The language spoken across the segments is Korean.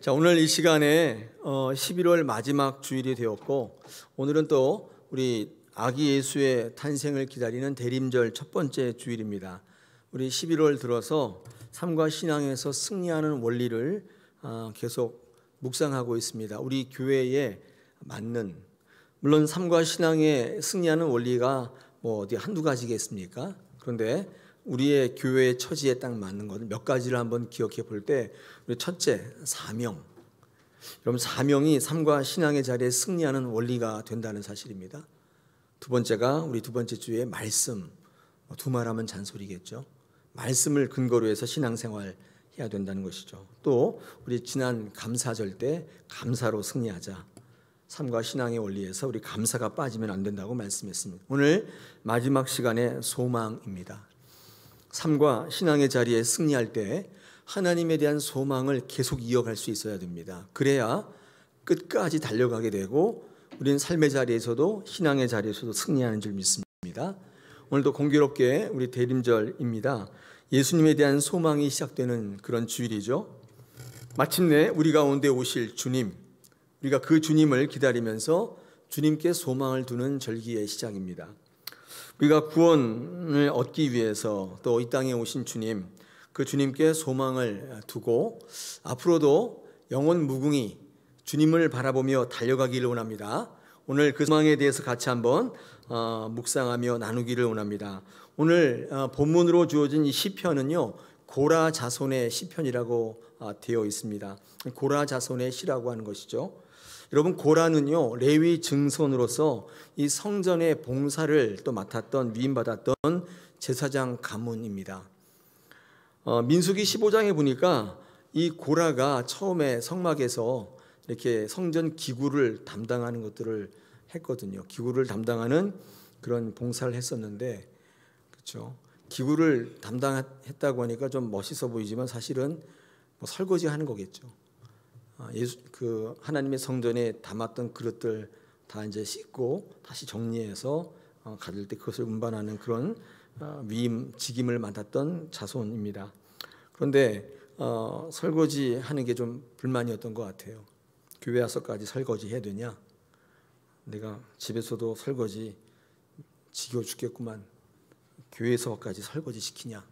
자, 오늘 이 시간에 11월 마지막 주일이 되었고, 오늘은 또 우리 아기 예수의 탄생을 기다리는 대림절 첫 번째 주일입니다. 우리 11월 들어서 삶과 신앙에서 승리하는 원리를 계속 묵상하고 있습니다. 우리 교회에 맞는, 물론 삶과 신앙에 승리하는 원리가 어디 한두 가지겠습니까? 그런데 우리의 교회의 처지에 딱 맞는 것을 몇 가지를 한번 기억해 볼 때, 우리 첫째, 사명. 여러분, 사명이 삶과 신앙의 자리에 승리하는 원리가 된다는 사실입니다. 두 번째가 우리 두 번째 주에 말씀. 두말하면 잔소리겠죠. 말씀을 근거로 해서 신앙생활 해야 된다는 것이죠. 또 우리 지난 감사절 때 감사로 승리하자. 삶과 신앙의 원리에서 우리 감사가 빠지면 안 된다고 말씀했습니다. 오늘 마지막 시간의 소망입니다. 삶과 신앙의 자리에 승리할 때 하나님에 대한 소망을 계속 이어갈 수 있어야 됩니다. 그래야 끝까지 달려가게 되고 우리는 삶의 자리에서도 신앙의 자리에서도 승리하는 줄 믿습니다. 오늘도 공교롭게 우리 대림절입니다. 예수님에 대한 소망이 시작되는 그런 주일이죠. 마침내 우리 가운데 오실 주님, 우리가 그 주님을 기다리면서 주님께 소망을 두는 절기의 시작입니다. 우리가 구원을 얻기 위해서 또 이 땅에 오신 주님, 그 주님께 소망을 두고 앞으로도 영원 무궁히 주님을 바라보며 달려가기를 원합니다. 오늘 그 소망에 대해서 같이 한번 묵상하며 나누기를 원합니다. 오늘 본문으로 주어진 이 시편은요, 고라 자손의 시편이라고 되어 있습니다. 고라 자손의 시라고 하는 것이죠. 여러분, 고라는요, 레위 증손으로서 이 성전의 봉사를 또 맡았던, 위임받았던 제사장 가문입니다. 민수기 15장에 보니까 이 고라가 처음에 성막에서 이렇게 성전 기구를 담당하는 것들을 했거든요. 기구를 담당하는 그런 봉사를 했었는데, 그렇죠. 기구를 담당했다고 하니까 좀 멋있어 보이지만 사실은 설거지하는 거겠죠. 그 하나님의 성전에 담았던 그릇들 다 이제 씻고 다시 정리해서 가질 때 그것을 운반하는 그런 위임 직임을 맡았던 자손입니다. 그런데 설거지하는 게 좀 불만이었던 것 같아요. 교회 와서까지 설거지 해야 되냐? 내가 집에서도 설거지 지겨워 죽겠구만. 교회에서까지 설거지 시키냐?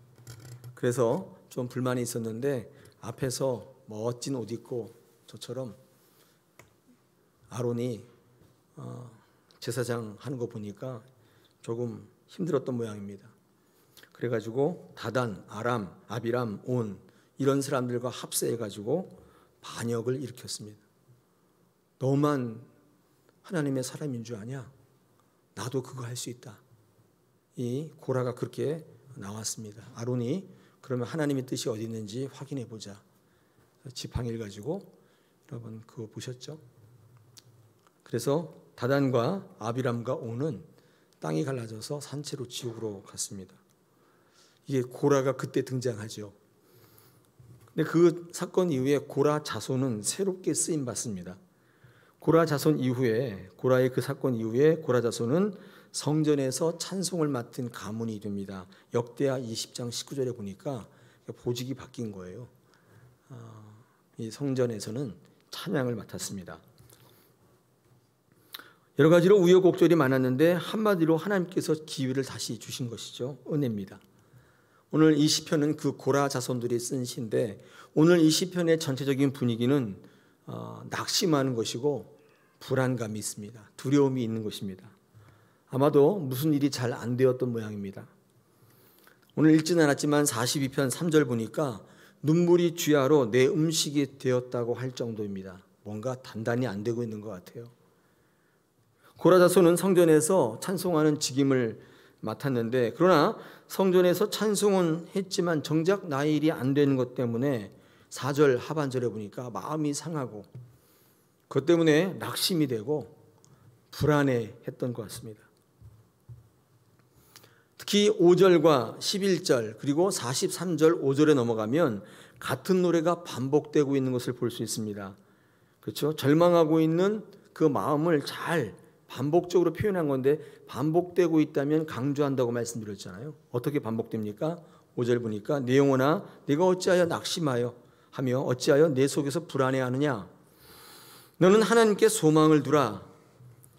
그래서 좀 불만이 있었는데 앞에서 멋진 옷 입고 저처럼 아론이 제사장 하는 거 보니까 조금 힘들었던 모양입니다. 그래가지고 다단, 아람, 아비람, 온 이런 사람들과 합세해가지고 반역을 일으켰습니다. 너만 하나님의 사람인 줄 아냐? 나도 그거 할 수 있다. 이 고라가 그렇게 나왔습니다. 아론이 그러면 하나님의 뜻이 어디 있는지 확인해 보자. 지팡이를 가지고, 여러분 그거 보셨죠? 그래서 다단과 아비람과 온은 땅이 갈라져서 산채로 지옥으로 갔습니다. 이게 고라가 그때 등장하죠. 근데 그 사건 이후에 고라 자손은 새롭게 쓰임 받습니다. 고라 자손 이후에, 고라의 그 사건 이후에 고라 자손은 성전에서 찬송을 맡은 가문이 됩니다. 역대하 20장 19절에 보니까 보직이 바뀐 거예요. 이 성전에서는 찬양을 맡았습니다. 여러 가지로 우여곡절이 많았는데 한마디로 하나님께서 기회를 다시 주신 것이죠. 은혜입니다. 오늘 이 시편은 그 고라 자손들이 쓴 시인데, 오늘 이 시편의 전체적인 분위기는 낙심하는 것이고 불안감이 있습니다. 두려움이 있는 것입니다. 아마도 무슨 일이 잘 안 되었던 모양입니다. 오늘 읽지는 않았지만 42편 3절 보니까 눈물이 쥐하로 내 음식이 되었다고 할 정도입니다. 뭔가 단단히 안 되고 있는 것 같아요. 고라 자손은 성전에서 찬송하는 직임을 맡았는데, 그러나 성전에서 찬송은 했지만 정작 나의 일이 안 되는 것 때문에 4절 하반절에 보니까 마음이 상하고 그것 때문에 낙심이 되고 불안해했던 것 같습니다. 특히 5절과 11절 그리고 43절 5절에 넘어가면 같은 노래가 반복되고 있는 것을 볼 수 있습니다. 그렇죠? 절망하고 있는 그 마음을 잘 반복적으로 표현한 건데, 반복되고 있다면 강조한다고 말씀드렸잖아요. 어떻게 반복됩니까? 5절 보니까 내 영혼아 내가 어찌하여 낙심하여 하며 어찌하여 내 속에서 불안해하느냐? 너는 하나님께 소망을 두라.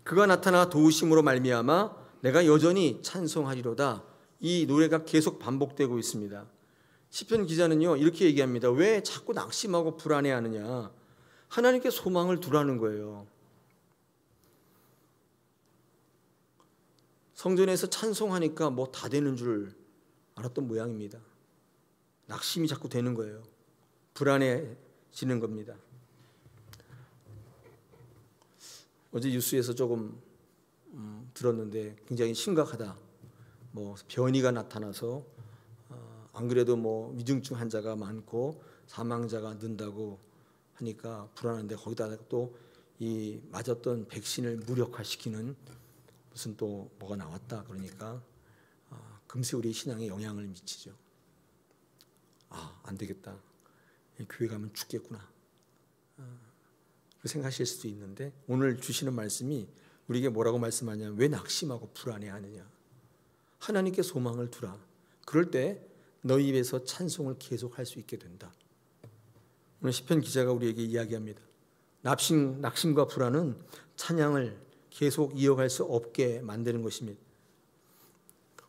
그가 나타나 도우심으로 말미암아 내가 여전히 찬송하리로다. 이 노래가 계속 반복되고 있습니다. 시편 기자는요 이렇게 얘기합니다. 왜 자꾸 낙심하고 불안해하느냐? 하나님께 소망을 두라는 거예요. 성전에서 찬송하니까 뭐 다 되는 줄 알았던 모양입니다. 낙심이 자꾸 되는 거예요. 불안해지는 겁니다. 어제 뉴스에서 조금 들었는데 굉장히 심각하다. 뭐 변이가 나타나서 안 그래도 뭐 위중증 환자가 많고 사망자가 는다고 하니까 불안한데 거기다가 또 이 맞았던 백신을 무력화시키는 무슨 또 뭐가 나왔다 그러니까 금세 우리 신앙에 영향을 미치죠. 안 되겠다. 교회 가면 죽겠구나. 그렇게 생각하실 수도 있는데 오늘 주시는 말씀이 우리에게 뭐라고 말씀하냐면 왜 낙심하고 불안해하느냐. 하나님께 소망을 두라. 그럴 때 너희 입에서 찬송을 계속할 수 있게 된다. 오늘 시편 기자가 우리에게 이야기합니다. 낙심과 불안은 찬양을 계속 이어갈 수 없게 만드는 것입니다.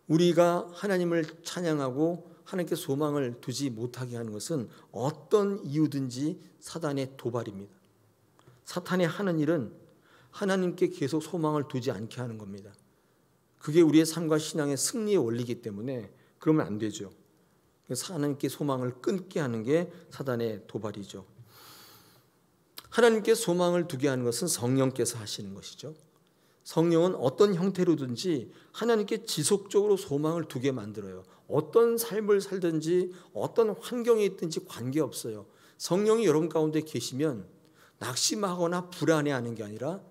우리가 하나님을 찬양하고 하나님께 소망을 두지 못하게 하는 것은 어떤 이유든지 사단의 도발입니다. 사탄이 하는 일은 하나님께 계속 소망을 두지 않게 하는 겁니다. 그게 우리의 삶과 신앙의 승리의 원리이기 때문에 그러면 안 되죠. 그래서 하나님께 소망을 끊게 하는 게 사단의 도발이죠. 하나님께 소망을 두게 하는 것은 성령께서 하시는 것이죠. 성령은 어떤 형태로든지 하나님께 지속적으로 소망을 두게 만들어요. 어떤 삶을 살든지 어떤 환경에 있든지 관계없어요. 성령이 여러분 가운데 계시면 낙심하거나 불안해하는 게 아니라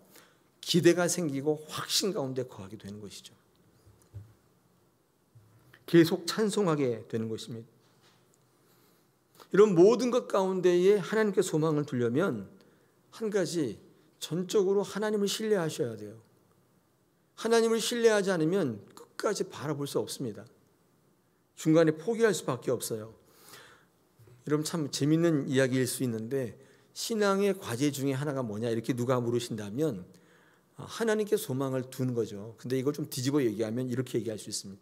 기대가 생기고 확신 가운데 거하게 되는 것이죠. 계속 찬송하게 되는 것입니다. 이런 모든 것 가운데에 하나님께 소망을 두려면 한 가지, 전적으로 하나님을 신뢰하셔야 돼요. 하나님을 신뢰하지 않으면 끝까지 바라볼 수 없습니다. 중간에 포기할 수밖에 없어요. 여러분 참 재밌는 이야기일 수 있는데 신앙의 과제 중에 하나가 뭐냐 이렇게 누가 물으신다면 하나님께 소망을 두는 거죠. 근데 이걸 좀 뒤집어 얘기하면 이렇게 얘기할 수 있습니다.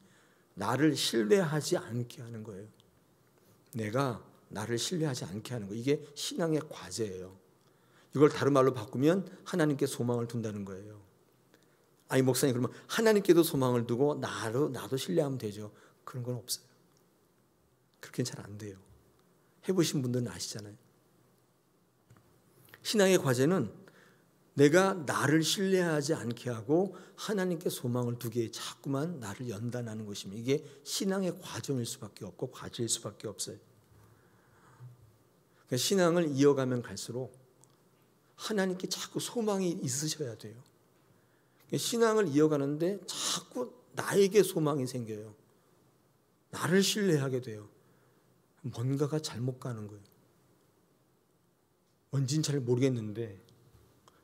나를 신뢰하지 않게 하는 거예요. 내가 나를 신뢰하지 않게 하는 거. 이게 신앙의 과제예요. 이걸 다른 말로 바꾸면 하나님께 소망을 둔다는 거예요. 아니 목사님 그러면 하나님께도 소망을 두고 나도 신뢰하면 되죠. 그런 건 없어요. 그렇게는 잘 안 돼요. 해보신 분들은 아시잖아요. 신앙의 과제는 내가 나를 신뢰하지 않게 하고 하나님께 소망을 두게 자꾸만 나를 연단하는 것입니다. 이게 신앙의 과정일 수밖에 없고 과제일 수밖에 없어요. 그러니까 신앙을 이어가면 갈수록 하나님께 자꾸 소망이 있으셔야 돼요. 신앙을 이어가는데 자꾸 나에게 소망이 생겨요. 나를 신뢰하게 돼요. 뭔가가 잘못 가는 거예요. 뭔지는 잘 모르겠는데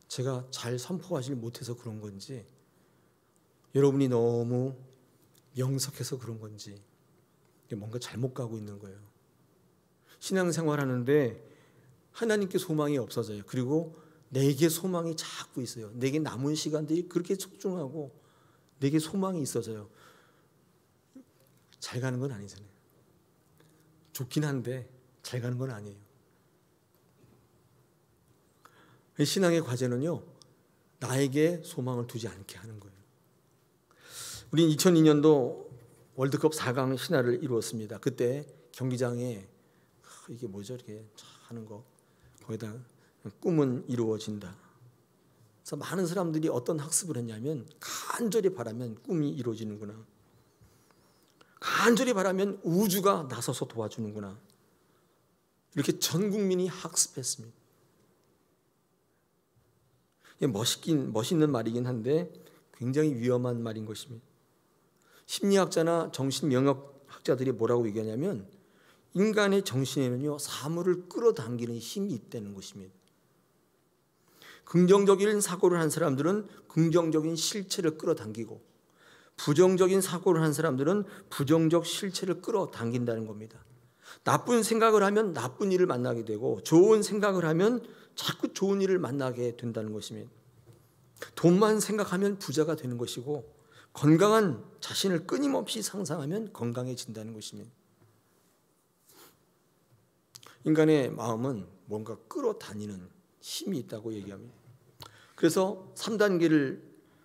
제가 잘 선포하지 못해서 그런 건지 여러분이 너무 명석해서 그런 건지 뭔가 잘못 가고 있는 거예요. 신앙생활 하는데 하나님께 소망이 없어져요. 그리고 내게 소망이 자꾸 있어요. 내게 남은 시간들이 그렇게 소중하고 내게 소망이 있어져요. 잘 가는 건 아니잖아요. 좋긴 한데 잘 가는 건 아니에요. 신앙의 과제는요, 나에게 소망을 두지 않게 하는 거예요. 우린 2002년도 월드컵 4강 신화를 이루었습니다. 그때 경기장에 이게 뭐죠? 이렇게 하는 거 거기다 꿈은 이루어진다. 그래서 많은 사람들이 어떤 학습을 했냐면 간절히 바라면 꿈이 이루어지는구나. 간절히 바라면 우주가 나서서 도와주는구나. 이렇게 전 국민이 학습했습니다. 멋있는 말이긴 한데 굉장히 위험한 말인 것입니다. 심리학자나 정신명학학자들이 뭐라고 얘기하냐면 인간의 정신에는요 사물을 끌어당기는 힘이 있다는 것입니다. 긍정적인 사고를 한 사람들은 긍정적인 실체를 끌어당기고 부정적인 사고를 한 사람들은 부정적 실체를 끌어당긴다는 겁니다. 나쁜 생각을 하면 나쁜 일을 만나게 되고 좋은 생각을 하면 자꾸 좋은 일을 만나게 된다는 것입니다. 돈만 생각하면 부자가 되는 것이고 건강한 자신을 끊임없이 상상하면 건강해진다는 것입니다. 인간의 마음은 뭔가 끌어다니는 힘이 있다고 얘기합니다. 그래서 3단계를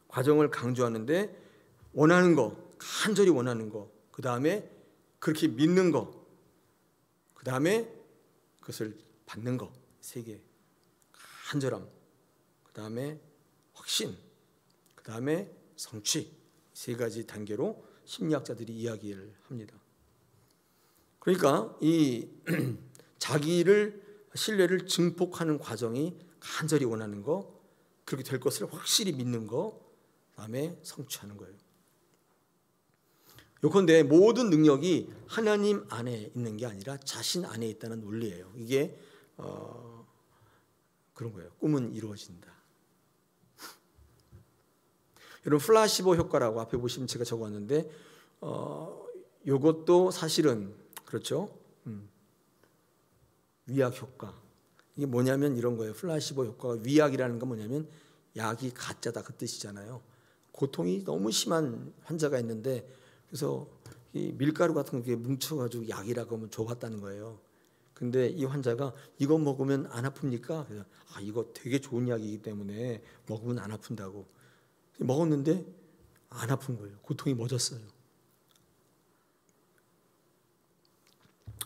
과정을 강조하는데 원하는 거, 간절히 원하는 거, 그 다음에 그렇게 믿는 거, 그 다음에 그것을 받는 거, 3개. 간절함, 그 다음에 확신, 그 다음에 성취, 3가지 단계로 심리학자들이 이야기를 합니다. 그러니까 이 자기를 신뢰를 증폭하는 과정이 간절히 원하는 거, 그렇게 될 것을 확실히 믿는 거, 그다음에 성취하는 거예요. 요컨대 모든 능력이 하나님 안에 있는 게 아니라 자신 안에 있다는 논리예요. 이게 그런 거예요. 꿈은 이루어진다. 여러분 플라시보 효과라고 앞에 보시면 제가 적어왔는데 요것도 사실은 그렇죠. 위약 효과. 이게 뭐냐면 이런 거예요. 플라시보 효과가 위약이라는 건 뭐냐면 약이 가짜다 그 뜻이잖아요. 고통이 너무 심한 환자가 있는데 그래서 이 밀가루 같은 게 뭉쳐가지고 약이라고 하면 줘봤다는 거예요. 근데 이 환자가 이거 먹으면 안 아픕니까? 그래서 이거 되게 좋은 약이기 때문에 먹으면 안 아픈다고 먹었는데 안 아픈 거예요. 고통이 멎었어요.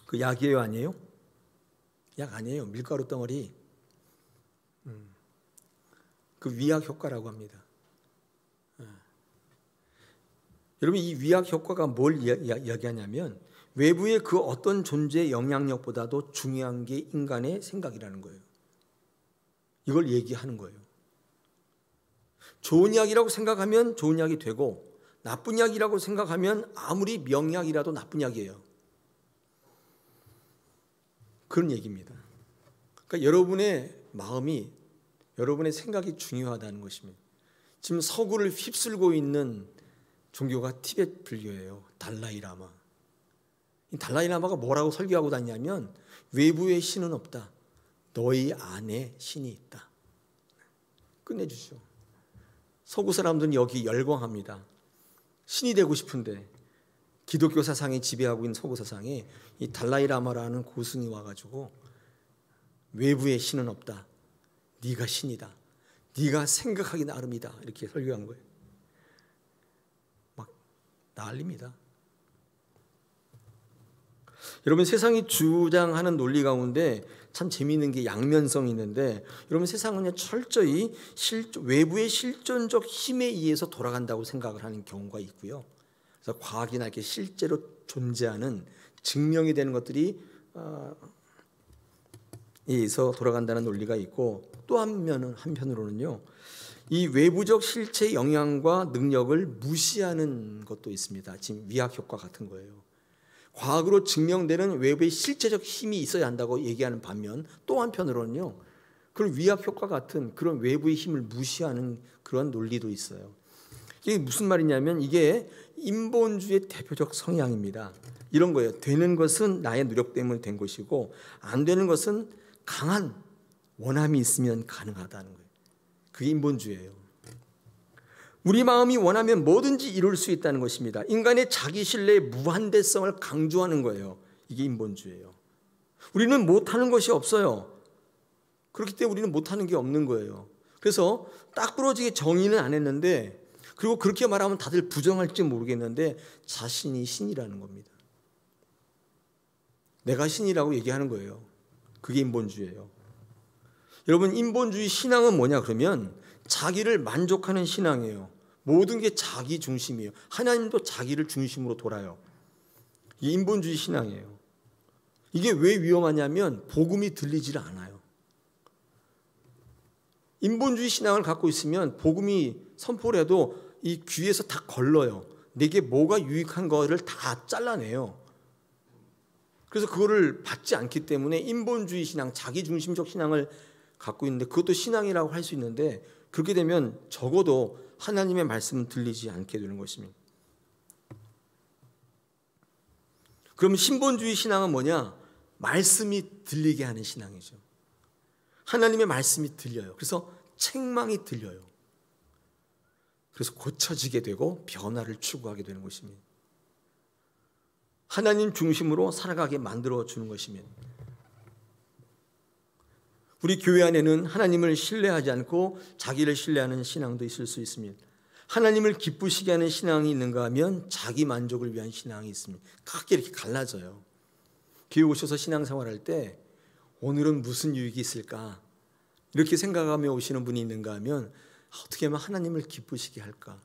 그 약이에요, 아니에요? 약 아니에요. 밀가루 덩어리. 그 위약 효과라고 합니다. 여러분 이 위약 효과가 뭘 이야기하냐면 외부의 그 어떤 존재의 영향력보다도 중요한 게 인간의 생각이라는 거예요. 이걸 얘기하는 거예요. 좋은 약이라고 생각하면 좋은 약이 되고 나쁜 약이라고 생각하면 아무리 명약이라도 나쁜 약이에요. 그런 얘기입니다. 그러니까 여러분의 마음이 여러분의 생각이 중요하다는 것입니다. 지금 서구를 휩쓸고 있는 종교가 티베트 불교예요. 달라이라마. 이 달라이라마가 뭐라고 설교하고 다니냐면 외부에 신은 없다. 너희 안에 신이 있다. 끝내주시오. 서구 사람들은 여기 열광합니다. 신이 되고 싶은데 기독교 사상이 지배하고 있는 서구 사상에 이 달라이라마라는 고승이 와가지고 외부에 신은 없다. 네가 신이다. 네가 생각하기 나름이다. 이렇게 설교한 거예요. 막 난립니다. 여러분 세상이 주장하는 논리 가운데 참 재미있는 게 양면성이 있는데 여러분 세상은 그냥 철저히 외부의 실존적 힘에 의해서 돌아간다고 생각을 하는 경우가 있고요. 그래서 과학이나 이렇게 실제로 존재하는 증명이 되는 것들이 에서 돌아간다는 논리가 있고 또 한편으로는요. 이 외부적 실체 영향과 능력을 무시하는 것도 있습니다. 지금 위약 효과 같은 거예요. 과학으로 증명되는 외부의 실체적 힘이 있어야 한다고 얘기하는 반면 또 한편으로는요. 그런 위약 효과 같은 그런 외부의 힘을 무시하는 그런 논리도 있어요. 이게 무슨 말이냐면 이게 인본주의의 대표적 성향입니다. 이런 거예요. 되는 것은 나의 노력 때문에 된 것이고 안 되는 것은 강한 원함이 있으면 가능하다는 거예요. 그게 인본주의예요. 우리 마음이 원하면 뭐든지 이룰 수 있다는 것입니다. 인간의 자기 신뢰의 무한대성을 강조하는 거예요. 이게 인본주의예요. 우리는 못하는 것이 없어요. 그렇기 때문에 우리는 못하는 게 없는 거예요. 그래서 딱 부러지게 정의는 안 했는데 그리고 그렇게 말하면 다들 부정할지 모르겠는데 자신이 신이라는 겁니다. 내가 신이라고 얘기하는 거예요. 그게 인본주의예요. 여러분 인본주의 신앙은 뭐냐 그러면 자기를 만족하는 신앙이에요. 모든 게 자기 중심이에요. 하나님도 자기를 중심으로 돌아요. 이게 인본주의 신앙이에요. 이게 왜 위험하냐면 복음이 들리질 않아요. 인본주의 신앙을 갖고 있으면 복음이 선포를 해도 이 귀에서 다 걸러요. 내게 뭐가 유익한 거를 다 잘라내요. 그래서 그거를 받지 않기 때문에 인본주의 신앙, 자기중심적 신앙을 갖고 있는데 그것도 신앙이라고 할 수 있는데 그렇게 되면 적어도 하나님의 말씀은 들리지 않게 되는 것입니다. 그럼 신본주의 신앙은 뭐냐? 말씀이 들리게 하는 신앙이죠. 하나님의 말씀이 들려요. 그래서 책망이 들려요. 그래서 고쳐지게 되고 변화를 추구하게 되는 것입니다. 하나님 중심으로 살아가게 만들어 주는 것입니다. 우리 교회 안에는 하나님을 신뢰하지 않고 자기를 신뢰하는 신앙도 있을 수 있습니다. 하나님을 기쁘시게 하는 신앙이 있는가 하면 자기 만족을 위한 신앙이 있습니다. 크게 이렇게 갈라져요. 교회 오셔서 신앙생활할 때 오늘은 무슨 유익이 있을까? 이렇게 생각하며 오시는 분이 있는가 하면 어떻게 하면 하나님을 기쁘시게 할까?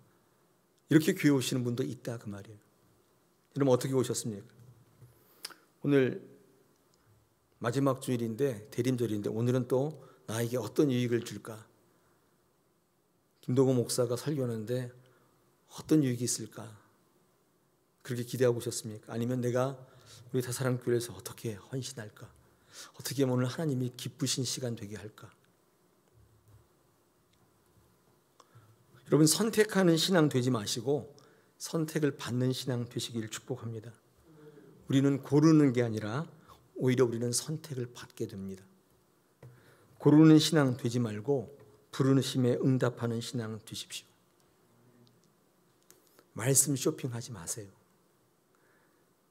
이렇게 교회 오시는 분도 있다 그 말이에요. 여러분 어떻게 오셨습니까? 오늘 마지막 주일인데 대림절인데 오늘은 또 나에게 어떤 유익을 줄까? 김도구 목사가 설교하는데 어떤 유익이 있을까? 그렇게 기대하고 오셨습니까? 아니면 내가 우리 다사랑교회에서 어떻게 헌신할까? 어떻게 하면 오늘 하나님이 기쁘신 시간 되게 할까? 여러분 선택하는 신앙 되지 마시고 선택을 받는 신앙 되시길 축복합니다. 우리는 고르는 게 아니라 오히려 우리는 선택을 받게 됩니다. 고르는 신앙 되지 말고 부르심에 응답하는 신앙 되십시오. 말씀 쇼핑하지 마세요.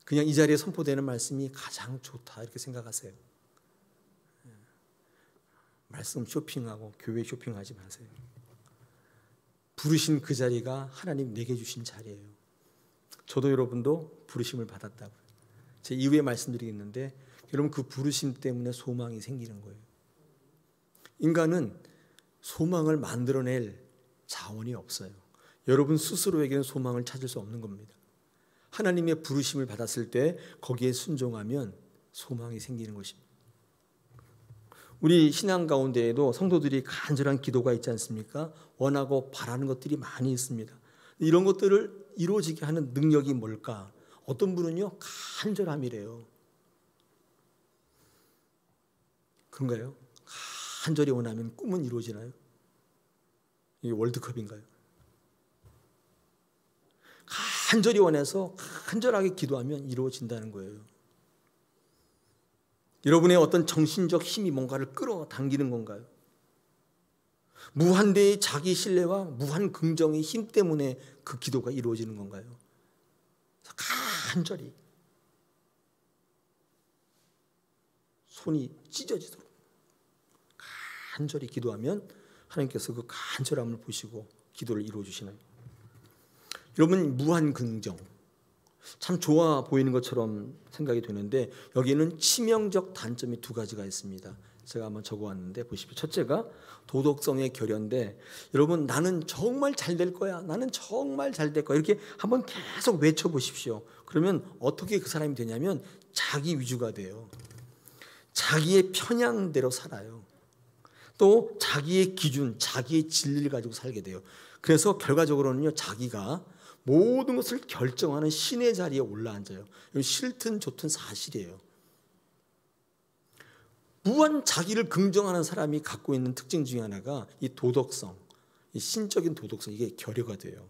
그냥 이 자리에 선포되는 말씀이 가장 좋다 이렇게 생각하세요. 말씀 쇼핑하고 교회 쇼핑하지 마세요. 부르신 그 자리가 하나님 내게 주신 자리예요. 저도 여러분도 부르심을 받았다고요. 제 이후에 말씀드리겠는데 여러분 그 부르심 때문에 소망이 생기는 거예요. 인간은 소망을 만들어낼 자원이 없어요. 여러분 스스로에게는 소망을 찾을 수 없는 겁니다. 하나님의 부르심을 받았을 때 거기에 순종하면 소망이 생기는 것입니다. 우리 신앙 가운데에도 성도들이 간절한 기도가 있지 않습니까? 원하고 바라는 것들이 많이 있습니다. 이런 것들을 이루어지게 하는 능력이 뭘까? 어떤 분은요 간절함이래요. 그런가요? 간절히 원하면 꿈은 이루어지나요? 이게 월드컵인가요? 간절히 원해서 간절하게 기도하면 이루어진다는 거예요. 여러분의 어떤 정신적 힘이 뭔가를 끌어당기는 건가요? 무한대의 자기 신뢰와 무한 긍정의 힘 때문에 그 기도가 이루어지는 건가요? 간절히 손이 찢어지도록 간절히 기도하면 하나님께서 그 간절함을 보시고 기도를 이루어 주시나요? 여러분 무한 긍정 참 좋아 보이는 것처럼 생각이 되는데 여기에는 치명적 단점이 두 가지가 있습니다. 제가 한번 적어왔는데 보십시오. 첫째가 도덕성의 결여인데 여러분 나는 정말 잘 될 거야. 나는 정말 잘 될 거야. 이렇게 한번 계속 외쳐보십시오. 그러면 어떻게 그 사람이 되냐면 자기 위주가 돼요. 자기의 편향대로 살아요. 또 자기의 기준, 자기의 진리를 가지고 살게 돼요. 그래서 결과적으로는요 자기가 모든 것을 결정하는 신의 자리에 올라앉아요. 싫든 좋든 사실이에요. 무한 자기를 긍정하는 사람이 갖고 있는 특징 중에 하나가 이 도덕성, 이 신적인 도덕성, 이게 결여가 돼요.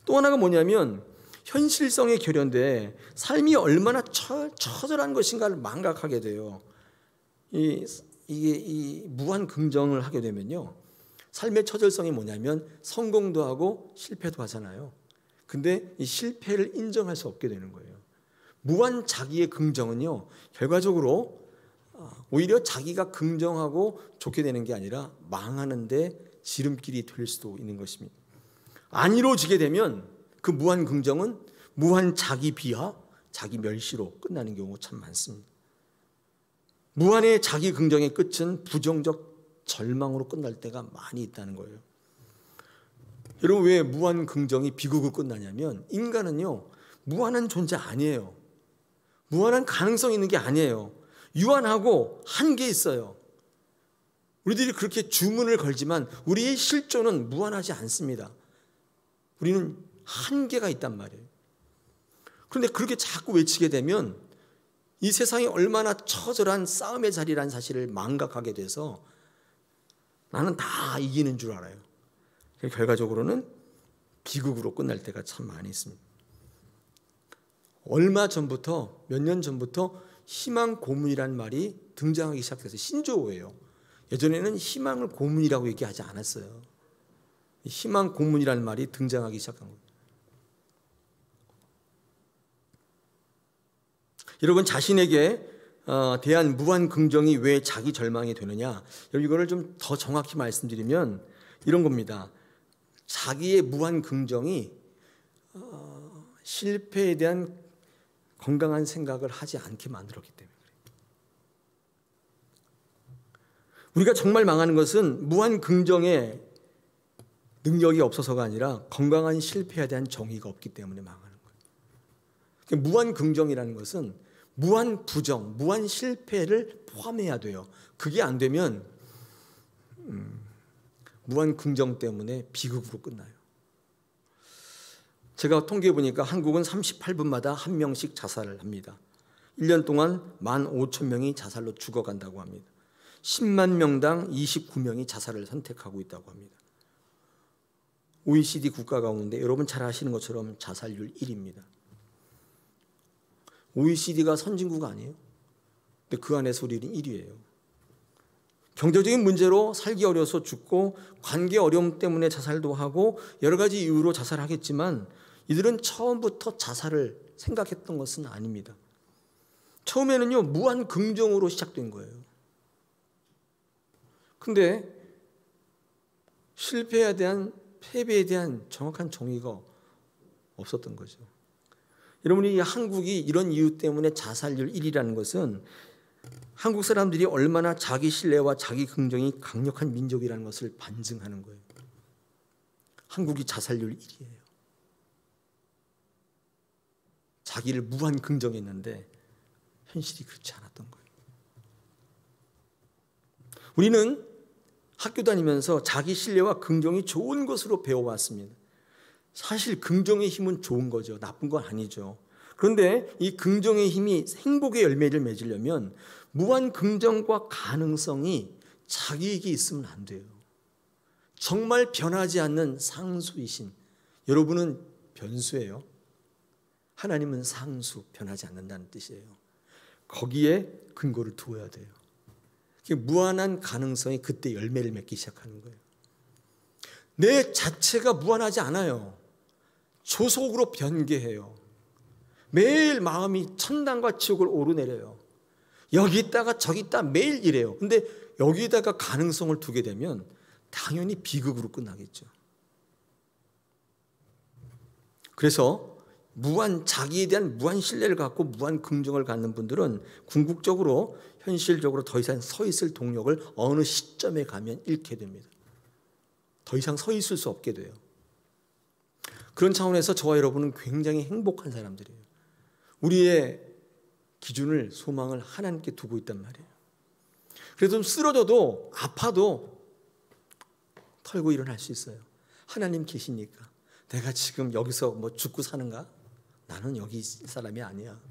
또 하나가 뭐냐면 현실성의 결여인데 삶이 얼마나 처절한 것인가를 망각하게 돼요. 이 무한 긍정을 하게 되면요 삶의 처절성이 뭐냐면 성공도 하고 실패도 하잖아요. 근데 이 실패를 인정할 수 없게 되는 거예요. 무한 자기의 긍정은요 결과적으로 오히려 자기가 긍정하고 좋게 되는 게 아니라 망하는데 지름길이 될 수도 있는 것입니다. 안 이루어지게 되면 그 무한 긍정은 무한 자기 비하, 자기 멸시로 끝나는 경우가 참 많습니다. 무한의 자기 긍정의 끝은 부정적 절망으로 끝날 때가 많이 있다는 거예요. 여러분 왜 무한 긍정이 비극으로 끝나냐면 인간은요 무한한 존재 아니에요. 무한한 가능성 있는 게 아니에요. 유한하고 한계 있어요. 우리들이 그렇게 주문을 걸지만 우리의 실존은 무한하지 않습니다. 우리는 한계가 있단 말이에요. 그런데 그렇게 자꾸 외치게 되면 이 세상이 얼마나 처절한 싸움의 자리라는 사실을 망각하게 돼서 나는 다 이기는 줄 알아요. 결과적으로는 비극으로 끝날 때가 참 많이 있습니다. 얼마 전부터, 몇 년 전부터 희망 고문이라는 말이 등장하기 시작해서 신조어예요. 예전에는 희망을 고문이라고 얘기하지 않았어요. 희망 고문이라는 말이 등장하기 시작한 거예요. 여러분, 자신에게 대한 무한 긍정이 왜 자기 절망이 되느냐? 여러분, 이거를 좀 더 정확히 말씀드리면 이런 겁니다. 자기의 무한 긍정이 실패에 대한 건강한 생각을 하지 않게 만들었기 때문에 그래요. 우리가 정말 망하는 것은 무한 긍정의 능력이 없어서가 아니라 건강한 실패에 대한 정의가 없기 때문에 망하는 거예요. 무한 긍정이라는 것은 무한 부정, 무한 실패를 포함해야 돼요. 그게 안 되면 무한 긍정 때문에 비극으로 끝나요. 제가 통계해 보니까 한국은 38분마다 한 명씩 자살을 합니다. 1년 동안 15,000명이 자살로 죽어간다고 합니다. 10만 명당 29명이 자살을 선택하고 있다고 합니다. OECD 국가 가운데 여러분 잘 아시는 것처럼 자살률 1위입니다. OECD가 선진국 아니에요? 근데 그 안에서 우리는 1위예요. 경제적인 문제로 살기 어려서 죽고 관계 어려움 때문에 자살도 하고 여러 가지 이유로 자살하겠지만 이들은 처음부터 자살을 생각했던 것은 아닙니다. 처음에는요, 무한 긍정으로 시작된 거예요. 근데 실패에 대한, 패배에 대한 정확한 정의가 없었던 거죠. 여러분이 한국이 이런 이유 때문에 자살률 1위라는 것은 한국 사람들이 얼마나 자기 신뢰와 자기 긍정이 강력한 민족이라는 것을 반증하는 거예요. 한국이 자살률 1위예요. 자기를 무한 긍정했는데 현실이 그렇지 않았던 거예요. 우리는 학교 다니면서 자기 신뢰와 긍정이 좋은 것으로 배워왔습니다. 사실 긍정의 힘은 좋은 거죠. 나쁜 건 아니죠. 그런데 이 긍정의 힘이 행복의 열매를 맺으려면 무한 긍정과 가능성이 자기에게 있으면 안 돼요. 정말 변하지 않는 상수이신 여러분은 변수예요. 하나님은 상수, 변하지 않는다는 뜻이에요. 거기에 근거를 두어야 돼요. 무한한 가능성이 그때 열매를 맺기 시작하는 거예요. 내 자체가 무한하지 않아요. 조속으로 변개해요. 매일 마음이 천당과 지옥을 오르내려요. 여기 있다가 저기 있다 매일 이래요. 근데 여기다가 가능성을 두게 되면 당연히 비극으로 끝나겠죠. 그래서 자기에 대한 무한 신뢰를 갖고 무한 긍정을 갖는 분들은 궁극적으로 현실적으로 더 이상 서 있을 동력을 어느 시점에 가면 잃게 됩니다. 더 이상 서 있을 수 없게 돼요. 그런 차원에서 저와 여러분은 굉장히 행복한 사람들이에요. 우리의 기준을, 소망을 하나님께 두고 있단 말이에요. 그래서 좀 쓰러져도 아파도 털고 일어날 수 있어요. 하나님 계시니까. 내가 지금 여기서 뭐 죽고 사는가? 나는 여기 사람이 아니야.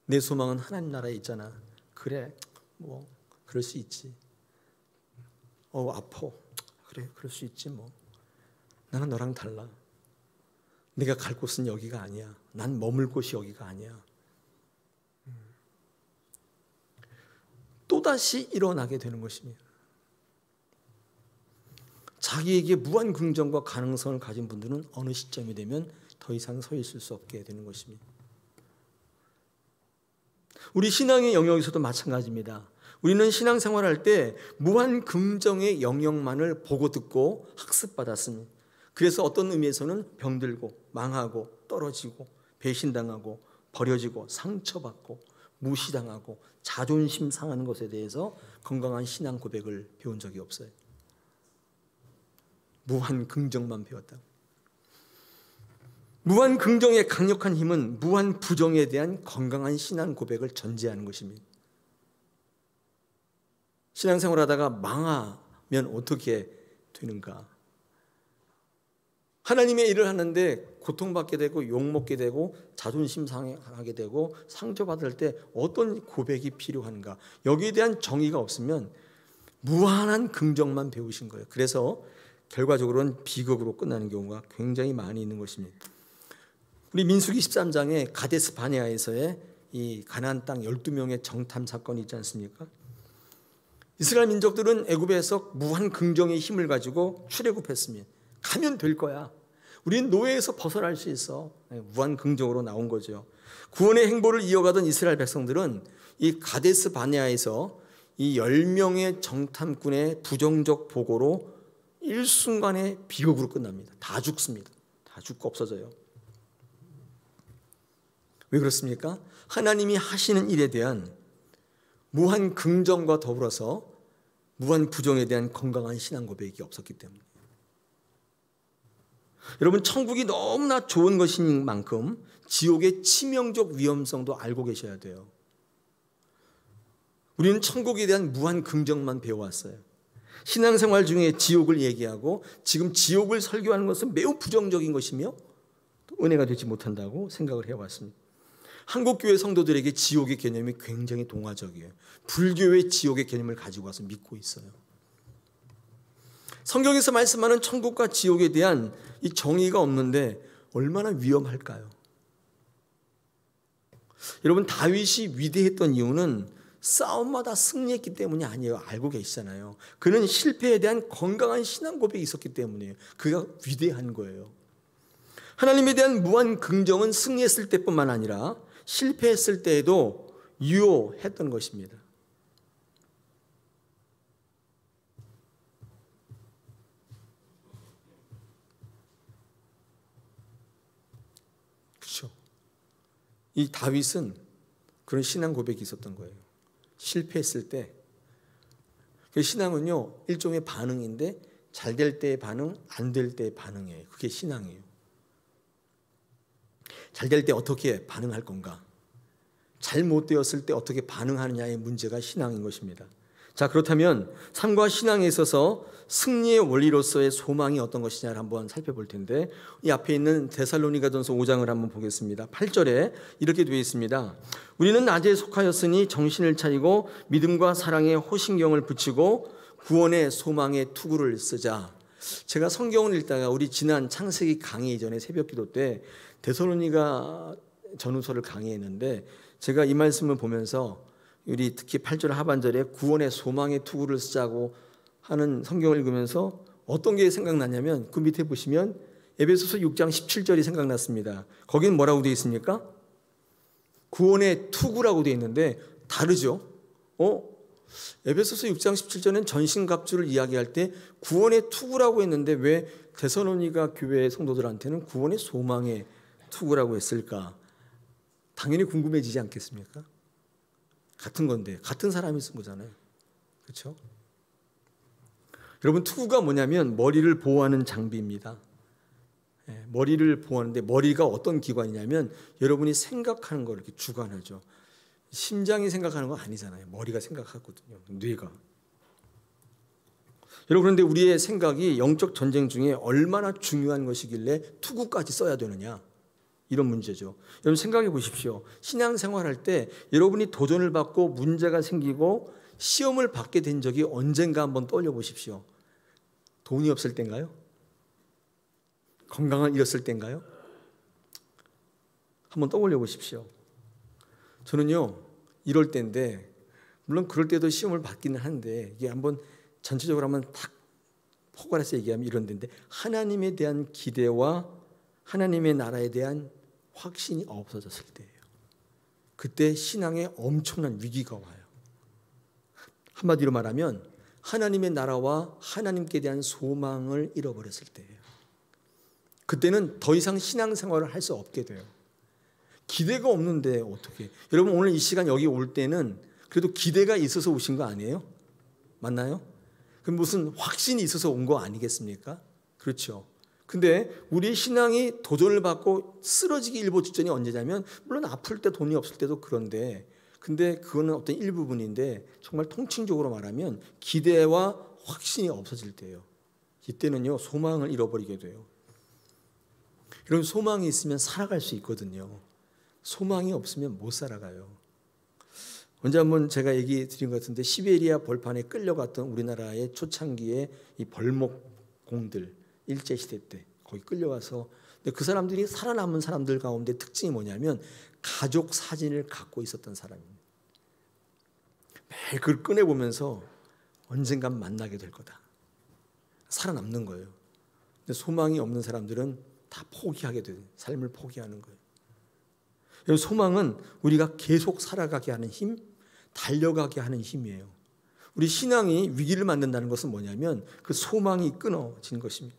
내 소망은 하나님 나라에 있잖아. 그래, 뭐 그럴 수 있지. 아파. 그래, 그럴 수 있지 뭐. 나는 너랑 달라. 내가 갈 곳은 여기가 아니야. 난 머물 곳이 여기가 아니야. 또다시 일어나게 되는 것입니다. 자기에게 무한 긍정과 가능성을 가진 분들은 어느 시점이 되면 더 이상 서 있을 수 없게 되는 것입니다. 우리 신앙의 영역에서도 마찬가지입니다. 우리는 신앙생활할 때 무한 긍정의 영역만을 보고 듣고 학습받았습니다. 그래서 어떤 의미에서는 병들고 망하고 떨어지고 배신당하고 버려지고 상처받고 무시당하고 자존심 상하는 것에 대해서 건강한 신앙 고백을 배운 적이 없어요. 무한 긍정만 배웠다. 무한 긍정의 강력한 힘은 무한 부정에 대한 건강한 신앙 고백을 전제하는 것입니다. 신앙생활하다가 망하면 어떻게 되는가? 하나님의 일을 하는데 고통받게 되고 욕먹게 되고 자존심 상하게 되고 상처받을 때 어떤 고백이 필요한가? 여기에 대한 정의가 없으면 무한한 긍정만 배우신 거예요. 그래서 결과적으로는 비극으로 끝나는 경우가 굉장히 많이 있는 것입니다. 우리 민수기 13장에 가데스 바네아에서의 이 가나안 땅 12명의 정탐 사건이 있지 않습니까? 이스라엘 민족들은 애굽에서 무한 긍정의 힘을 가지고 출애굽했으면 가면 될 거야. 우리는 노예에서 벗어날 수 있어. 무한 긍정으로 나온 거죠. 구원의 행보를 이어가던 이스라엘 백성들은 이 가데스 바네아에서 이 10명의 정탐꾼의 부정적 보고로 일순간에 비극으로 끝납니다. 다 죽습니다. 다 죽고 없어져요. 왜 그렇습니까? 하나님이 하시는 일에 대한 무한 긍정과 더불어서 무한 부정에 대한 건강한 신앙 고백이 없었기 때문에. 여러분, 천국이 너무나 좋은 것인 만큼 지옥의 치명적 위험성도 알고 계셔야 돼요. 우리는 천국에 대한 무한 긍정만 배워왔어요. 신앙생활 중에 지옥을 얘기하고 지금 지옥을 설교하는 것은 매우 부정적인 것이며 은혜가 되지 못한다고 생각을 해왔습니다. 한국교회 성도들에게 지옥의 개념이 굉장히 동화적이에요. 불교의 지옥의 개념을 가지고 와서 믿고 있어요. 성경에서 말씀하는 천국과 지옥에 대한 이 정의가 없는데 얼마나 위험할까요? 여러분, 다윗이 위대했던 이유는 싸움마다 승리했기 때문이 아니에요. 알고 계시잖아요. 그는 실패에 대한 건강한 신앙 고백이 있었기 때문이에요. 그가 위대한 거예요. 하나님에 대한 무한 긍정은 승리했을 때뿐만 아니라 실패했을 때에도 유효했던 것입니다. 그렇죠. 이 다윗은 그런 신앙 고백이 있었던 거예요. 실패했을 때, 신앙은요 일종의 반응인데 잘 될 때의 반응, 안 될 때의 반응이에요. 그게 신앙이에요. 잘 될 때 어떻게 반응할 건가, 잘못되었을 때 어떻게 반응하느냐의 문제가 신앙인 것입니다. 자, 그렇다면 삶과 신앙에 있어서 승리의 원리로서의 소망이 어떤 것이냐를 한번 살펴볼 텐데, 이 앞에 있는 데살로니가전서 5장을 한번 보겠습니다. 8절에 이렇게 되어 있습니다. 우리는 낮에 속하였으니 정신을 차리고 믿음과 사랑에 호신경을 붙이고 구원의 소망의 투구를 쓰자. 제가 성경을 읽다가 우리 지난 창세기 강의 이전에 새벽기도 때 데살로니가 전후서를 강의했는데, 제가 이 말씀을 보면서 우리 특히 8절 하반절에 구원의 소망의 투구를 쓰자고 하는 성경을 읽으면서 어떤 게 생각났냐면, 그 밑에 보시면 에베소서 6장 17절이 생각났습니다. 거기는 뭐라고 되어 있습니까? 구원의 투구라고 되어 있는데 다르죠. 에베소서 6장 17절은 전신갑주를 이야기할 때 구원의 투구라고 했는데 왜 데살로니가 교회 성도들한테는 구원의 소망의 투구라고 했을까? 당연히 궁금해지지 않겠습니까? 같은 건데, 같은 사람이 쓴 거잖아요. 그렇죠? 여러분, 투구가 뭐냐면 머리를 보호하는 장비입니다. 머리를 보호하는데, 머리가 어떤 기관이냐면 여러분이 생각하는 걸 이렇게 주관하죠. 심장이 생각하는 거 아니잖아요. 머리가 생각하거든요. 뇌가. 여러분, 그런데 우리의 생각이 영적 전쟁 중에 얼마나 중요한 것이길래 투구까지 써야 되느냐, 이런 문제죠. 여러분, 생각해 보십시오. 신앙생활할 때 여러분이 도전을 받고 문제가 생기고 시험을 받게 된 적이 언젠가 한번 떠올려 보십시오. 돈이 없을 때인가요? 건강을 잃었을 때인가요? 한번 떠올려 보십시오. 저는요 이럴 때인데, 물론 그럴 때도 시험을 받기는 한데, 이게 한번 전체적으로 한번 딱 포괄해서 얘기하면 이런 데인데, 하나님에 대한 기대와 하나님의 나라에 대한 확신이 없어졌을 때예요. 그때 신앙에 엄청난 위기가 와요. 한마디로 말하면 하나님의 나라와 하나님께 대한 소망을 잃어버렸을 때예요. 그때는 더 이상 신앙생활을 할 수 없게 돼요. 기대가 없는데 어떻게? 여러분, 오늘 이 시간 여기 올 때는 그래도 기대가 있어서 오신 거 아니에요? 맞나요? 그럼 무슨 확신이 있어서 온 거 아니겠습니까? 그렇죠. 근데 우리의 신앙이 도전을 받고 쓰러지기 일보 직전이 언제냐면, 물론 아플 때, 돈이 없을 때도 그런데, 근데 그거는 어떤 일부분인데 정말 통칭적으로 말하면 기대와 확신이 없어질 때예요. 이때는요 소망을 잃어버리게 돼요. 이런 소망이 있으면 살아갈 수 있거든요. 소망이 없으면 못 살아가요. 언제 한번 제가 얘기 드린 것 같은데, 시베리아 벌판에 끌려갔던 우리나라의 초창기의 이 벌목공들, 일제시대 때 거기 끌려가서 근데 그 사람들이 살아남은 사람들 가운데 특징이 뭐냐면 가족 사진을 갖고 있었던 사람입니다. 매일 그걸 꺼내보면서 언젠간 만나게 될 거다. 살아남는 거예요. 근데 소망이 없는 사람들은 다 포기하게 돼요. 삶을 포기하는 거예요. 소망은 우리가 계속 살아가게 하는 힘, 달려가게 하는 힘이에요. 우리 신앙이 위기를 만든다는 것은 뭐냐면 그 소망이 끊어진 것입니다.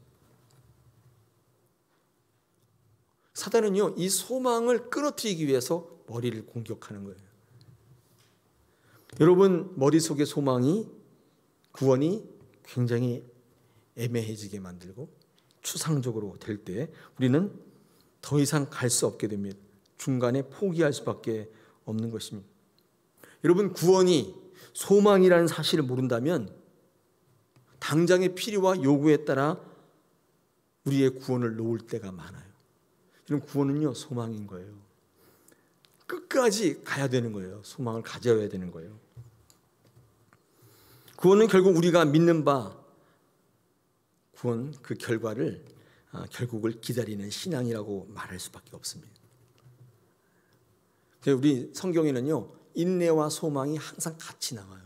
사단은요, 이 소망을 끊어뜨리기 위해서 머리를 공격하는 거예요. 여러분 머릿속의 소망이, 구원이 굉장히 애매해지게 만들고 추상적으로 될 때 우리는 더 이상 갈 수 없게 됩니다. 중간에 포기할 수밖에 없는 것입니다. 여러분 구원이 소망이라는 사실을 모른다면 당장의 필요와 요구에 따라 우리의 구원을 놓을 때가 많아요. 이런 구원은요, 소망인 거예요. 끝까지 가야 되는 거예요. 소망을 가져야 되는 거예요. 구원은 결국 우리가 믿는 바, 구원 그 결과를 결국을 기다리는 신앙이라고 말할 수밖에 없습니다. 우리 성경에는요, 인내와 소망이 항상 같이 나와요.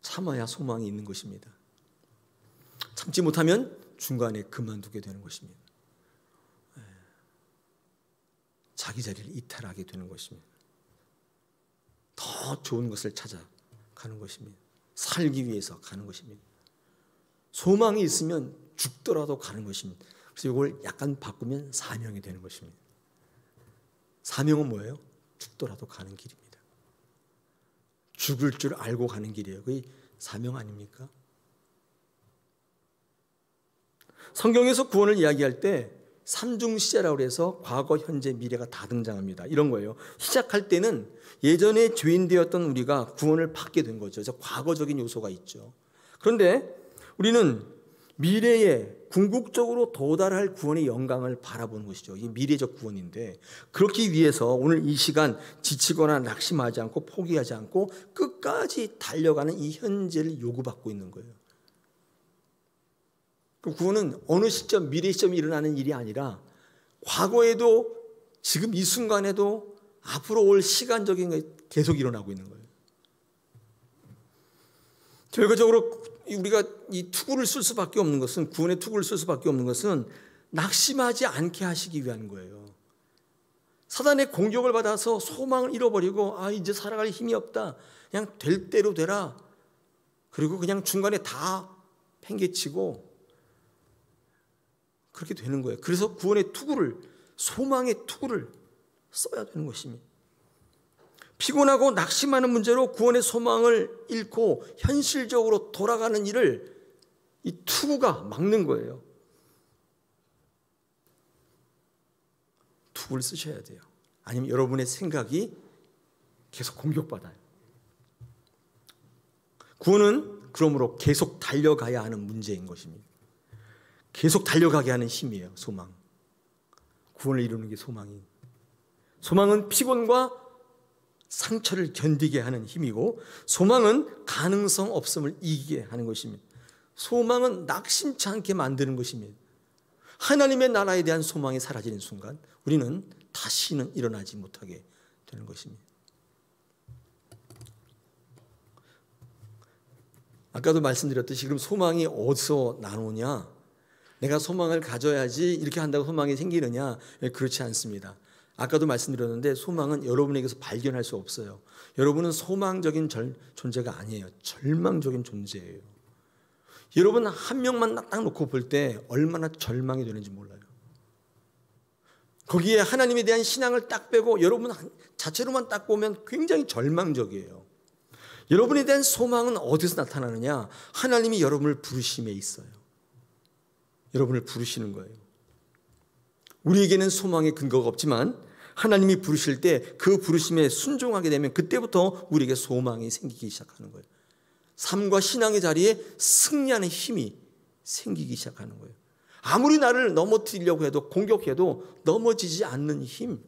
참아야 소망이 있는 것입니다. 참지 못하면 중간에 그만두게 되는 것입니다. 자기 자리를 이탈하게 되는 것입니다. 더 좋은 것을 찾아가는 것입니다. 살기 위해서 가는 것입니다. 소망이 있으면 죽더라도 가는 것입니다. 그래서 이걸 약간 바꾸면 사명이 되는 것입니다. 사명은 뭐예요? 죽더라도 가는 길입니다. 죽을 줄 알고 가는 길이에요. 그게 사명 아닙니까? 성경에서 구원을 이야기할 때 삼중시제라고 해서 과거, 현재, 미래가 다 등장합니다. 이런 거예요. 시작할 때는 예전에 죄인 되었던 우리가 구원을 받게 된 거죠. 그래서 과거적인 요소가 있죠. 그런데 우리는 미래에 궁극적으로 도달할 구원의 영광을 바라보는 것이죠. 이게 미래적 구원인데, 그렇기 위해서 오늘 이 시간 지치거나 낙심하지 않고 포기하지 않고 끝까지 달려가는 이 현재를 요구받고 있는 거예요. 구원은 어느 시점, 미래 시점이 일어나는 일이 아니라 과거에도 지금 이 순간에도 앞으로 올 시간적인 게 계속 일어나고 있는 거예요. 결과적으로 우리가 이 투구를 쓸 수밖에 없는 것은, 구원의 투구를 쓸 수밖에 없는 것은 낙심하지 않게 하시기 위한 거예요. 사단의 공격을 받아서 소망을 잃어버리고 이제 살아갈 힘이 없다, 그냥 될 대로 되라, 그리고 그냥 중간에 다 팽개치고 그렇게 되는 거예요. 그래서 구원의 투구를, 소망의 투구를 써야 되는 것입니다. 피곤하고 낙심하는 문제로 구원의 소망을 잃고 현실적으로 돌아가는 일을 이 투구가 막는 거예요. 투구를 쓰셔야 돼요. 아니면 여러분의 생각이 계속 공격받아요. 구원은 그러므로 계속 달려가야 하는 문제인 것입니다. 계속 달려가게 하는 힘이에요. 소망. 구원을 이루는 게 소망이. 소망은 피곤과 상처를 견디게 하는 힘이고, 소망은 가능성 없음을 이기게 하는 것입니다. 소망은 낙심치 않게 만드는 것입니다. 하나님의 나라에 대한 소망이 사라지는 순간 우리는 다시는 일어나지 못하게 되는 것입니다. 아까도 말씀드렸듯이 그럼 소망이 어디서 나오냐? 내가 소망을 가져야지 이렇게 한다고 소망이 생기느냐? 그렇지 않습니다. 아까도 말씀드렸는데 소망은 여러분에게서 발견할 수 없어요. 여러분은 소망적인 존재가 아니에요. 절망적인 존재예요. 여러분 한 명만 딱 놓고 볼 때 얼마나 절망이 되는지 몰라요. 거기에 하나님에 대한 신앙을 딱 빼고 여러분 자체로만 딱 보면 굉장히 절망적이에요. 여러분에 대한 소망은 어디서 나타나느냐? 하나님이 여러분을 부르심에 있어요. 여러분을 부르시는 거예요. 우리에게는 소망의 근거가 없지만 하나님이 부르실 때 그 부르심에 순종하게 되면 그때부터 우리에게 소망이 생기기 시작하는 거예요. 삶과 신앙의 자리에 승리하는 힘이 생기기 시작하는 거예요. 아무리 나를 넘어뜨리려고 해도, 공격해도 넘어지지 않는 힘,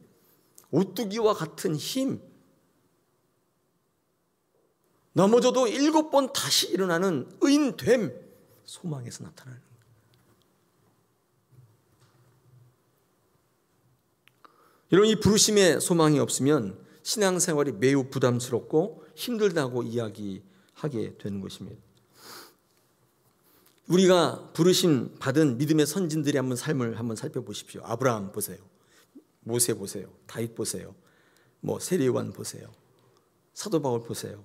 오뚜기와 같은 힘, 넘어져도 7번 다시 일어나는 의인됨, 소망에서 나타나는 거예요. 여러분, 이 부르심의 소망이 없으면 신앙생활이 매우 부담스럽고 힘들다고 이야기하게 되는 것입니다. 우리가 부르심 받은 믿음의 선진들의 한번 삶을 한번 살펴보십시오. 아브라함 보세요. 모세 보세요. 다윗 보세요. 세례요한 보세요. 사도 바울 보세요.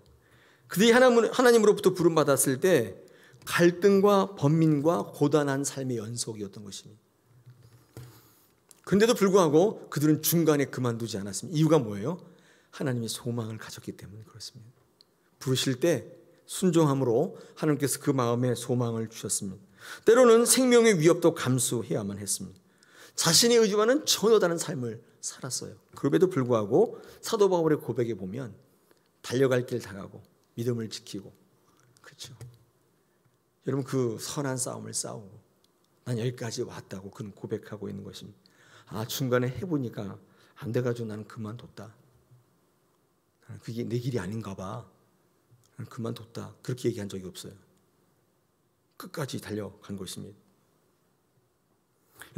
그들이 하나님으로부터 부름받았을 때 갈등과 번민과 고단한 삶의 연속이었던 것입니다. 그런데도 불구하고 그들은 중간에 그만두지 않았습니다. 이유가 뭐예요? 하나님이 소망을 가졌기 때문에 그렇습니다. 부르실 때 순종함으로 하나님께서 그 마음에 소망을 주셨습니다. 때로는 생명의 위협도 감수해야만 했습니다. 자신의 의지와는 전혀 다른 삶을 살았어요. 그럼에도 불구하고 사도 바울의 고백에 보면 달려갈 길 다가고 믿음을 지키고, 그렇죠. 여러분, 그 선한 싸움을 싸우고 난 여기까지 왔다고 그는 고백하고 있는 것입니다. 중간에 해보니까 안 돼가지고 나는 그만뒀다. 그게 내 길이 아닌가 봐. 나는 그만뒀다. 그렇게 얘기한 적이 없어요. 끝까지 달려간 것입니다.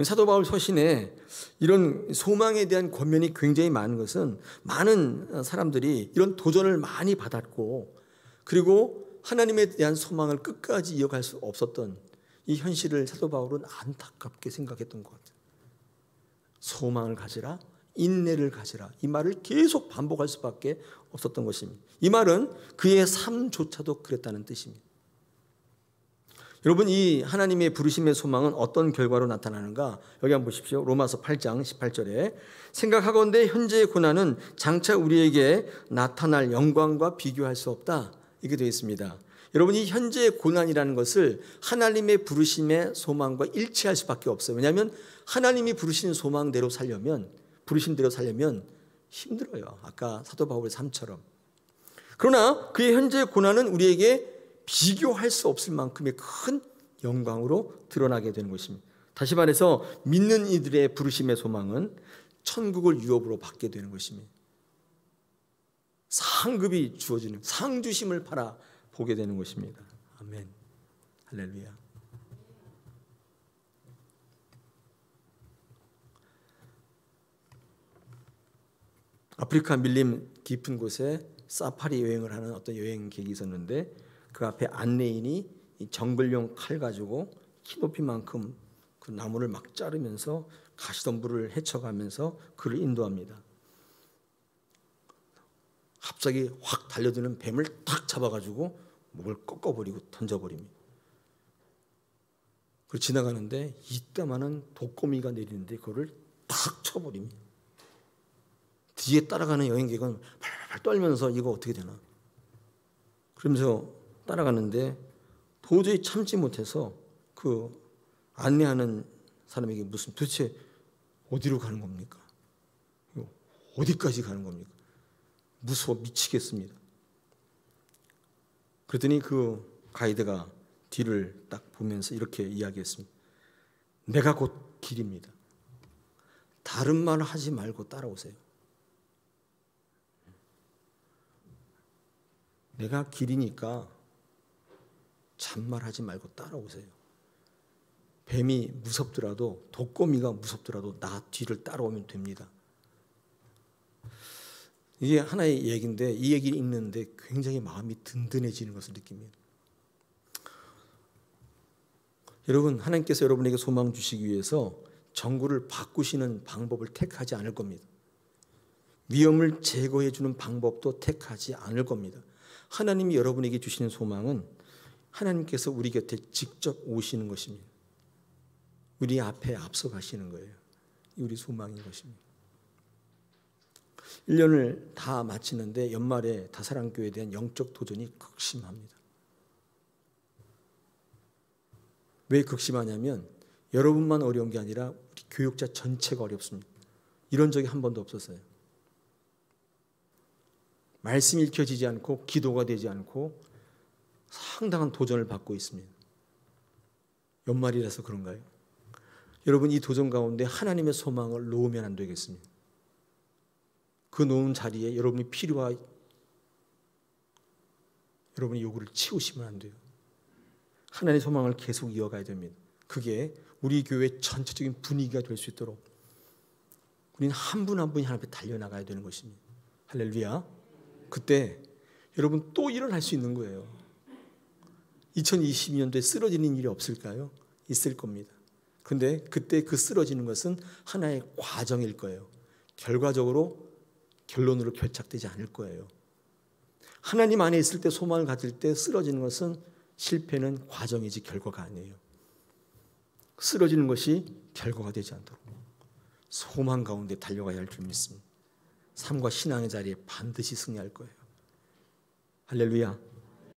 사도 바울 서신에 이런 소망에 대한 권면이 굉장히 많은 것은 많은 사람들이 이런 도전을 많이 받았고, 그리고 하나님에 대한 소망을 끝까지 이어갈 수 없었던 이 현실을 사도 바울은 안타깝게 생각했던 것 같아요. 소망을 가지라, 인내를 가지라, 이 말을 계속 반복할 수밖에 없었던 것입니다. 이 말은 그의 삶조차도 그랬다는 뜻입니다. 여러분, 이 하나님의 부르심의 소망은 어떤 결과로 나타나는가? 여기 한번 보십시오. 로마서 8장 18절에 생각하건대 현재의 고난은 장차 우리에게 나타날 영광과 비교할 수 없다, 이렇게 되어 있습니다. 여러분, 이 현재의 고난이라는 것을 하나님의 부르심의 소망과 일치할 수밖에 없어요. 왜냐하면 하나님이 부르신 소망대로 살려면, 부르심대로 살려면 힘들어요. 아까 사도 바울의 삶처럼. 그러나 그의 현재의 고난은 우리에게 비교할 수 없을 만큼의 큰 영광으로 드러나게 되는 것입니다. 다시 말해서 믿는 이들의 부르심의 소망은 천국을 유업으로 받게 되는 것입니다. 상급이 주어지는, 상주심을 바라보게 되는 것입니다. 아멘. 할렐루야. 아프리카 밀림 깊은 곳에 사파리 여행을 하는 어떤 여행객이 있었는데, 그 앞에 안내인이 이 정글용 칼 가지고 키 높이만큼 그 나무를 막 자르면서 가시덤불을 헤쳐가면서 그를 인도합니다. 갑자기 확 달려드는 뱀을 탁 잡아가지고 목을 꺾어버리고 던져버립니다. 그리고 지나가는데 이따만한 독거미가 내리는데 그거를 탁 쳐버립니다. 뒤에 따라가는 여행객은 팔팔 떨면서 이거 어떻게 되나, 그러면서 따라가는데 도저히 참지 못해서 그 안내하는 사람에게 도대체 어디로 가는 겁니까? 어디까지 가는 겁니까? 무서워 미치겠습니다. 그랬더니 그 가이드가 뒤를 딱 보면서 이렇게 이야기했습니다. 내가 곧 길입니다. 다른 말 하지 말고 따라오세요. 내가 길이니까 잔말하지 말고 따라오세요. 뱀이 무섭더라도, 독거미가 무섭더라도 나 뒤를 따라오면 됩니다. 이게 하나의 얘기인데, 이 얘기를 읽는데 굉장히 마음이 든든해지는 것을 느낍니다. 여러분, 하나님께서 여러분에게 소망 주시기 위해서 정구를 바꾸시는 방법을 택하지 않을 겁니다. 위험을 제거해 주는 방법도 택하지 않을 겁니다. 하나님이 여러분에게 주시는 소망은 하나님께서 우리 곁에 직접 오시는 것입니다. 우리 앞에 앞서 가시는 거예요. 우리 소망인 것입니다. 1년을 다 마치는데 연말에 다사랑교회에 대한 영적 도전이 극심합니다. 왜 극심하냐면 여러분만 어려운 게 아니라 우리 교육자 전체가 어렵습니다. 이런 적이 한 번도 없었어요. 말씀이 읽혀지지 않고 기도가 되지 않고 상당한 도전을 받고 있습니다. 연말이라서 그런가요? 여러분, 이 도전 가운데 하나님의 소망을 놓으면 안 되겠습니다. 그 놓은 자리에 여러분이 필요한 여러분의 요구를 치우시면 안 돼요. 하나님의 소망을 계속 이어가야 됩니다. 그게 우리 교회 전체적인 분위기가 될 수 있도록 우리는 한 분 한 분이 하나님 앞에 달려나가야 되는 것입니다. 할렐루야. 그때 여러분 또 일어날 수 있는 거예요. 2022년도에 쓰러지는 일이 없을까요? 있을 겁니다. 그런데 그때 그 쓰러지는 것은 하나의 과정일 거예요. 결과적으로 결론으로 결착되지 않을 거예요. 하나님 안에 있을 때, 소망을 가질 때 쓰러지는 것은, 실패는 과정이지 결과가 아니에요. 쓰러지는 것이 결과가 되지 않도록 소망 가운데 달려가야 할 줄 믿습니다. 삶과 신앙의 자리에 반드시 승리할 거예요. 할렐루야.